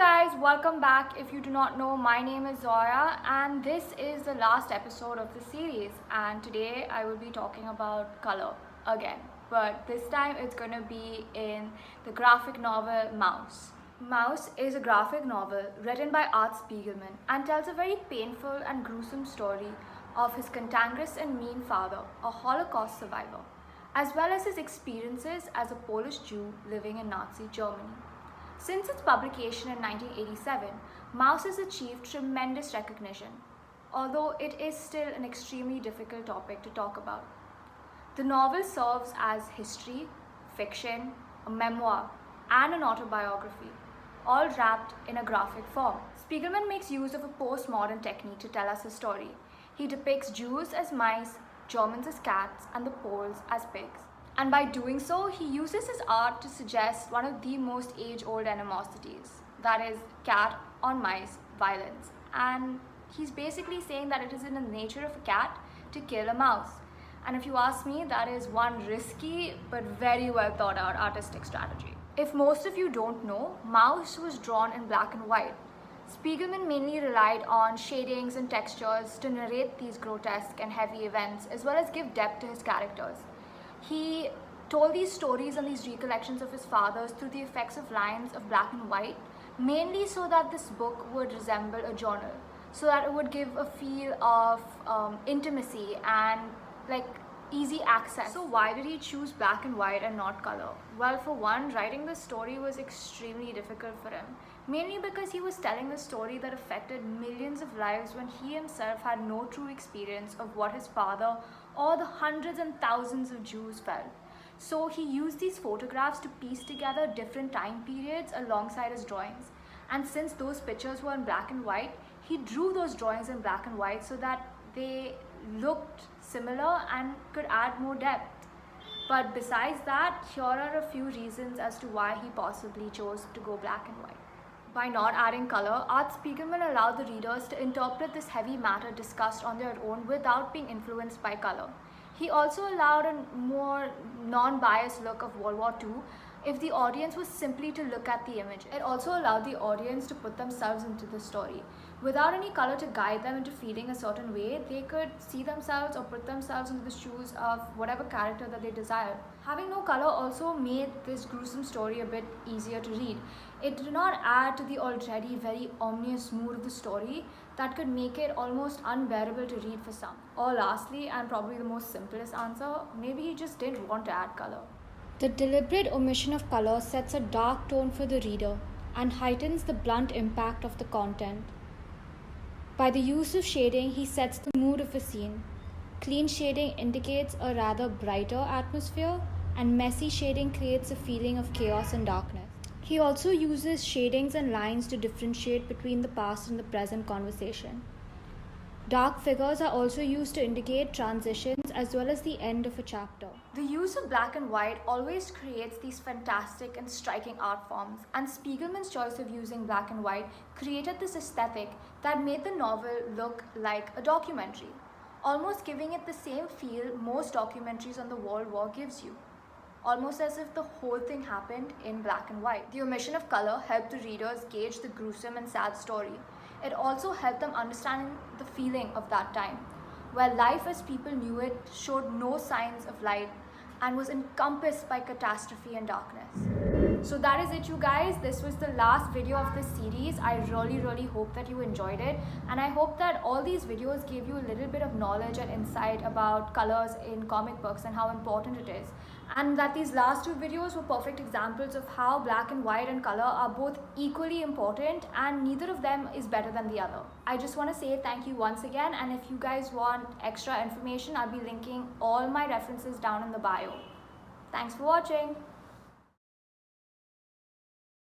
guys, welcome back. If you do not know, my name is Zora and this is the last episode of the series, and today I will be talking about color again, but this time it's going to be in the graphic novel Mouse. Mouse is a graphic novel written by Art Spiegelman and tells a very painful and gruesome story of his cantankerous and mean father, a Holocaust survivor, as well as his experiences as a Polish Jew living in Nazi Germany. Since its publication in 1987, Mouse has achieved tremendous recognition, although it is still an extremely difficult topic to talk about. The novel serves as history, fiction, a memoir, and an autobiography, all wrapped in a graphic form. Spiegelman makes use of a postmodern technique to tell us a story. He depicts Jews as mice, Germans as cats, and the Poles as pigs. And by doing so, he uses his art to suggest one of the most age-old animosities, that is, cat on mice violence. And he's basically saying that it is in the nature of a cat to kill a mouse. And if you ask me, that is one risky but very well thought out artistic strategy. If most of you don't know, Mouse was drawn in black and white. Spiegelman mainly relied on shadings and textures to narrate these grotesque and heavy events, as well as give depth to his characters. He told these stories and these recollections of his fathers through the effects of lines of black and white, mainly so that this book would resemble a journal, so that it would give a feel of intimacy and like easy access. So why did he choose black and white and not color? Well, for one, writing this story was extremely difficult for him, mainly because he was telling a story that affected millions of lives when he himself had no true experience of what his father or the hundreds and thousands of Jews felt. So he used these photographs to piece together different time periods alongside his drawings. And since those pictures were in black and white, he drew those drawings in black and white so that they looked similar and could add more depth. But besides that, here are a few reasons as to why he possibly chose to go black and white. By not adding color, Art Spiegelman allowed the readers to interpret this heavy matter discussed on their own without being influenced by color. He also allowed a more non-biased look of World War II if the audience was simply to look at the image. It also allowed the audience to put themselves into the story. Without any color to guide them into feeling a certain way, they could see themselves or put themselves into the shoes of whatever character that they desired. Having no color also made this gruesome story a bit easier to read. It did not add to the already very ominous mood of the story that could make it almost unbearable to read for some. Or lastly, and probably the most simplest answer, maybe he just didn't want to add color. The deliberate omission of color sets a dark tone for the reader and heightens the blunt impact of the content. By the use of shading, he sets the mood of a scene. Clean shading indicates a rather brighter atmosphere, and messy shading creates a feeling of chaos and darkness. He also uses shadings and lines to differentiate between the past and the present conversation. Dark figures are also used to indicate transitions as well as the end of a chapter. The use of black and white always creates these fantastic and striking art forms, and Spiegelman's choice of using black and white created this aesthetic that made the novel look like a documentary, almost giving it the same feel most documentaries on the World War gives you. Almost as if the whole thing happened in black and white. The omission of color helped the readers gauge the gruesome and sad story. It also helped them understand the feeling of that time, where life as people knew it showed no signs of light and was encompassed by catastrophe and darkness. So that is it, you guys. This was the last video of this series. I really hope that you enjoyed it, and I hope that all these videos gave you a little bit of knowledge and insight about colors in comic books and how important it is, and that these last two videos were perfect examples of how black and white and color are both equally important and neither of them is better than the other. I just want to say thank you once again, and if you guys want extra information, I'll be linking all my references down in the bio. Thanks for watching.